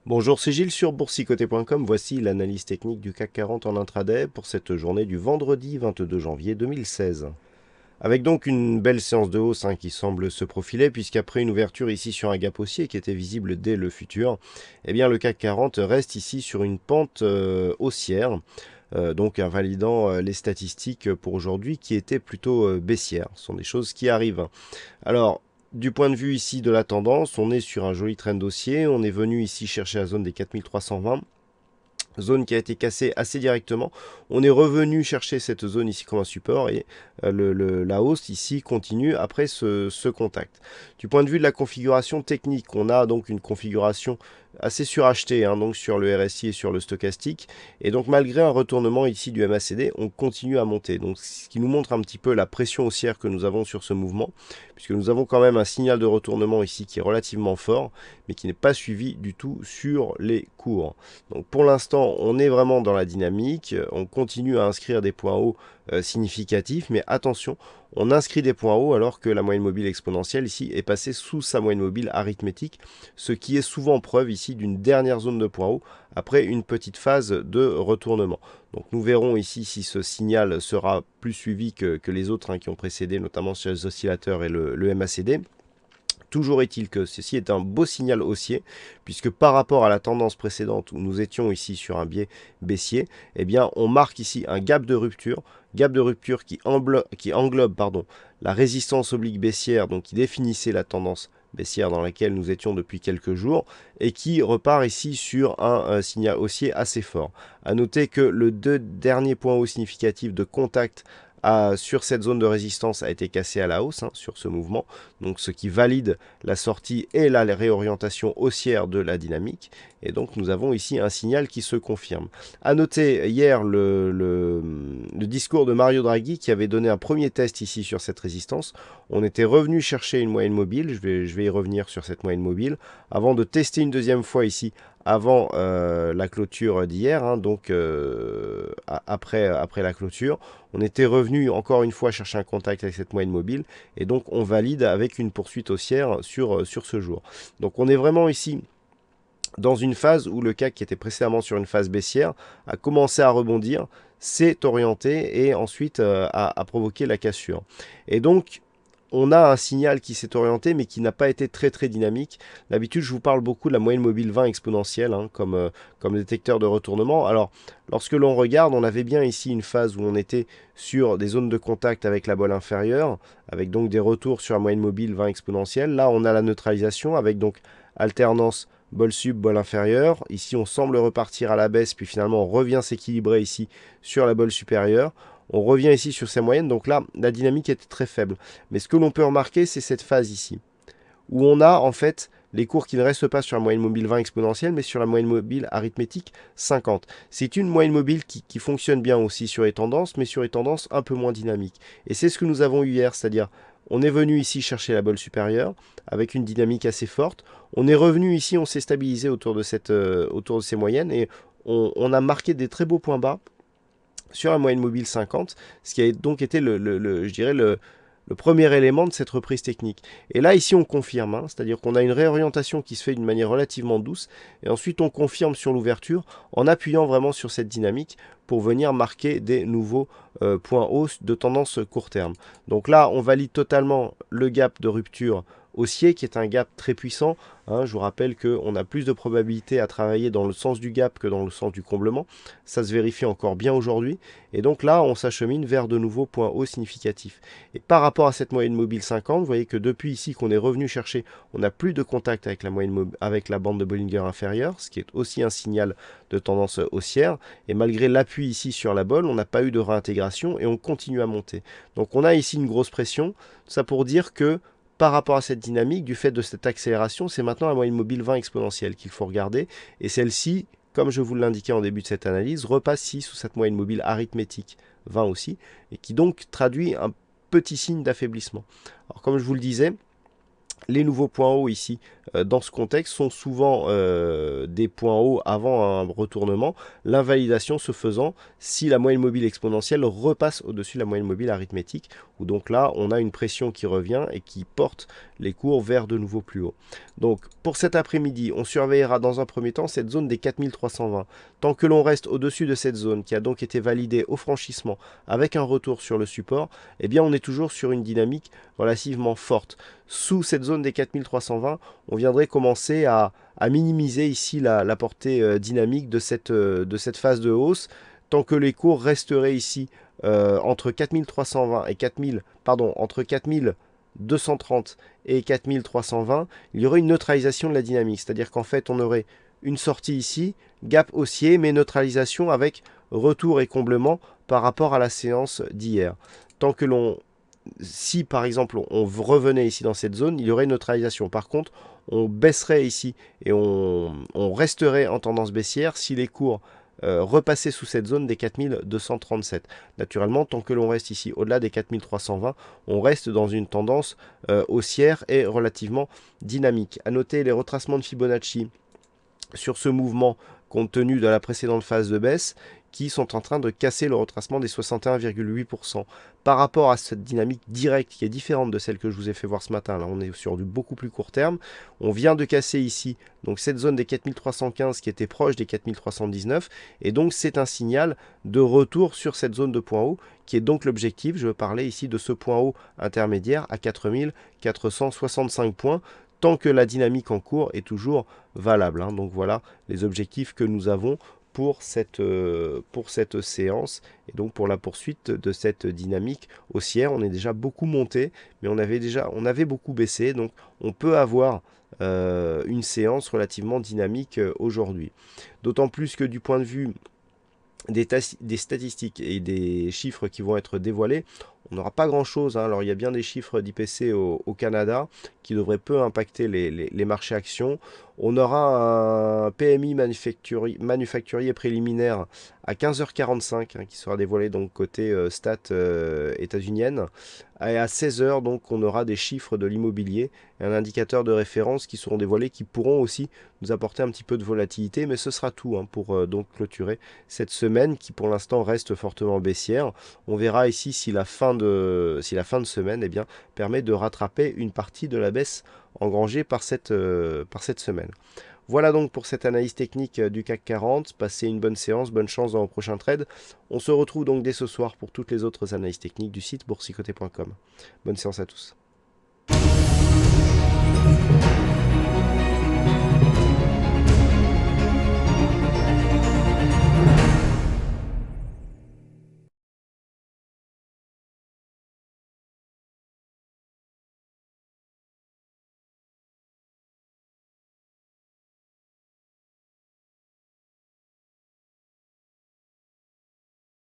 Bonjour, c'est Gilles sur boursicoté.com. Voici l'analyse technique du CAC 40 en intraday pour cette journée du vendredi 22 janvier 2016. Avec donc une belle séance de hausse qui semble se profiler, puisqu'après une ouverture ici sur un gap haussier qui était visible dès le futur, eh bien le CAC 40 reste ici sur une pente haussière, donc invalidant les statistiques pour aujourd'hui qui étaient plutôt baissières. Ce sont des choses qui arrivent. Alors, du point de vue ici de la tendance, on est sur un joli trend haussier. On est venu ici chercher la zone des 4320. Zone qui a été cassée assez directement. On est revenu chercher cette zone ici comme un support et la hausse ici continue après ce contact. Du point de vue de la configuration technique, on a donc une configuration assez surachetée donc sur le RSI et sur le stochastique. Et donc malgré un retournement ici du MACD, on continue à monter. Donc ce qui nous montre un petit peu la pression haussière que nous avons sur ce mouvement, puisque nous avons quand même un signal de retournement ici qui est relativement fort, mais qui n'est pas suivi du tout sur les cours. Donc pour l'instant, on est vraiment dans la dynamique, on continue à inscrire des points hauts significatifs, mais attention, on inscrit des points hauts alors que la moyenne mobile exponentielle ici est passée sous sa moyenne mobile arithmétique, ce qui est souvent preuve ici d'une dernière zone de points hauts après une petite phase de retournement. Donc nous verrons ici si ce signal sera plus suivi que les autres qui ont précédé, notamment sur les oscillateurs et le MACD. Toujours est-il que ceci est un beau signal haussier, puisque par rapport à la tendance précédente où nous étions ici sur un biais baissier, eh bien on marque ici un gap de rupture qui englobe la résistance oblique baissière, donc qui définissait la tendance baissière dans laquelle nous étions depuis quelques jours, et qui repart ici sur un signal haussier assez fort. A noter que le deux derniers points hauts significatifs de contact sur cette zone de résistance a été cassé à la hausse sur ce mouvement, donc ce qui valide la sortie et la réorientation haussière de la dynamique. Et donc nous avons ici un signal qui se confirme. A noter hier le discours de Mario Draghi qui avait donné un premier test ici sur cette résistance. On était revenu chercher une moyenne mobile, je vais y revenir sur cette moyenne mobile, avant de tester une deuxième fois ici avant la clôture d'hier, donc après la clôture. On était revenu encore une fois chercher un contact avec cette moyenne mobile et donc on valide avec une poursuite haussière sur ce jour. Donc on est vraiment ici dans une phase où le CAC qui était précédemment sur une phase baissière a commencé à rebondir, s'est orienté et ensuite a provoqué la cassure. Et donc on a un signal qui s'est orienté mais qui n'a pas été très dynamique. D'habitude, je vous parle beaucoup de la moyenne mobile 20 exponentielle comme détecteur de retournement. Alors, lorsque l'on regarde, on avait bien ici une phase où on était sur des zones de contact avec la bolle inférieure, avec donc des retours sur la moyenne mobile 20 exponentielle. Là, on a la neutralisation avec donc alternance bol sub, bol inférieure. Ici, on semble repartir à la baisse, puis finalement, on revient s'équilibrer ici sur la bolle supérieure. On revient ici sur ces moyennes, donc là, la dynamique était très faible. Mais ce que l'on peut remarquer, c'est cette phase ici, où on a en fait les cours qui ne restent pas sur la moyenne mobile 20 exponentielle, mais sur la moyenne mobile arithmétique 50. C'est une moyenne mobile qui fonctionne bien aussi sur les tendances, mais sur les tendances un peu moins dynamiques. Et c'est ce que nous avons eu hier, c'est-à-dire on est venu ici chercher la bolle supérieure avec une dynamique assez forte. On est revenu ici, on s'est stabilisé autour de ces moyennes et on a marqué des très beaux points bas sur la moyenne mobile 50, ce qui a donc été je dirais le premier élément de cette reprise technique. Et là, ici, on confirme, c'est-à-dire qu'on a une réorientation qui se fait d'une manière relativement douce, et ensuite on confirme sur l'ouverture en appuyant vraiment sur cette dynamique pour venir marquer des nouveaux points hauts de tendance court terme. Donc là, on valide totalement le gap de rupture haussier qui est un gap très puissant. Je vous rappelle qu'on a plus de probabilité à travailler dans le sens du gap que dans le sens du comblement. Ça se vérifie encore bien aujourd'hui. Et donc là, on s'achemine vers de nouveaux points hauts significatifs. Et par rapport à cette moyenne mobile 50, vous voyez que depuis ici qu'on est revenu chercher, on n'a plus de contact avec avec la bande de Bollinger inférieure, ce qui est aussi un signal de tendance haussière. Et malgré l'appui ici sur la bolle, on n'a pas eu de réintégration et on continue à monter. Donc on a ici une grosse pression. Tout ça pour dire que par rapport à cette dynamique, du fait de cette accélération, c'est maintenant la moyenne mobile 20 exponentielle qu'il faut regarder. Et celle-ci, comme je vous l'indiquais en début de cette analyse, repasse ici sous cette moyenne mobile arithmétique 20 aussi, et qui donc traduit un petit signe d'affaiblissement. Alors comme je vous le disais, Les nouveaux points hauts ici, dans ce contexte, sont souvent des points hauts avant un retournement, l'invalidation se faisant si la moyenne mobile exponentielle repasse au-dessus de la moyenne mobile arithmétique, où donc là, on a une pression qui revient et qui porte les cours vers de nouveau plus haut. Donc, pour cet après-midi, on surveillera dans un premier temps cette zone des 4320. Tant que l'on reste au-dessus de cette zone, qui a donc été validée au franchissement avec un retour sur le support, eh bien, on est toujours sur une dynamique relativement forte. Sous cette zone des 4320, on viendrait commencer à minimiser ici la portée dynamique de cette phase de hausse, tant que les cours resteraient ici entre 4320 et 4000, pardon, entre 4230 et 4320, il y aurait une neutralisation de la dynamique, c'est-à-dire qu'en fait on aurait une sortie ici, gap haussier, mais neutralisation avec retour et comblement par rapport à la séance d'hier. Tant que l'on Si par exemple on revenait ici dans cette zone, il y aurait une neutralisation. Par contre, on baisserait ici et on resterait en tendance baissière si les cours repassaient sous cette zone des 4237. Naturellement, tant que l'on reste ici au-delà des 4320, on reste dans une tendance haussière et relativement dynamique. À noter les retracements de Fibonacci sur ce mouvement compte tenu de la précédente phase de baisse qui sont en train de casser le retracement des 61,8%. Par rapport à cette dynamique directe qui est différente de celle que je vous ai fait voir ce matin, là on est sur du beaucoup plus court terme, on vient de casser ici donc cette zone des 4315 qui était proche des 4319 et donc c'est un signal de retour sur cette zone de point haut qui est donc l'objectif. Je veux parler ici de ce point haut intermédiaire à 4465 points tant que la dynamique en cours est toujours valable. Donc voilà les objectifs que nous avons pour cette séance et donc pour la poursuite de cette dynamique haussière. On est déjà beaucoup monté, mais on avait beaucoup baissé, donc on peut avoir une séance relativement dynamique aujourd'hui. D'autant plus que du point de vue des statistiques et des chiffres qui vont être dévoilés, on n'aura pas grand chose. Alors il y a bien des chiffres d'IPC au Canada qui devraient peu impacter les marchés actions. On aura un PMI manufacturier préliminaire à 15h45 qui sera dévoilé donc côté stats états-unienne. Et à 16h donc on aura des chiffres de l'immobilier et un indicateur de référence qui seront dévoilés qui pourront aussi nous apporter un petit peu de volatilité, mais ce sera tout pour donc clôturer cette semaine qui pour l'instant reste fortement baissière. On verra ici si la fin de semaine permet de rattraper une partie de la baisse engrangée par cette semaine. Voilà donc pour cette analyse technique du CAC 40. Passez une bonne séance, bonne chance dans vos prochains trades. On se retrouve donc dès ce soir pour toutes les autres analyses techniques du site boursicoté.com. Bonne séance à tous.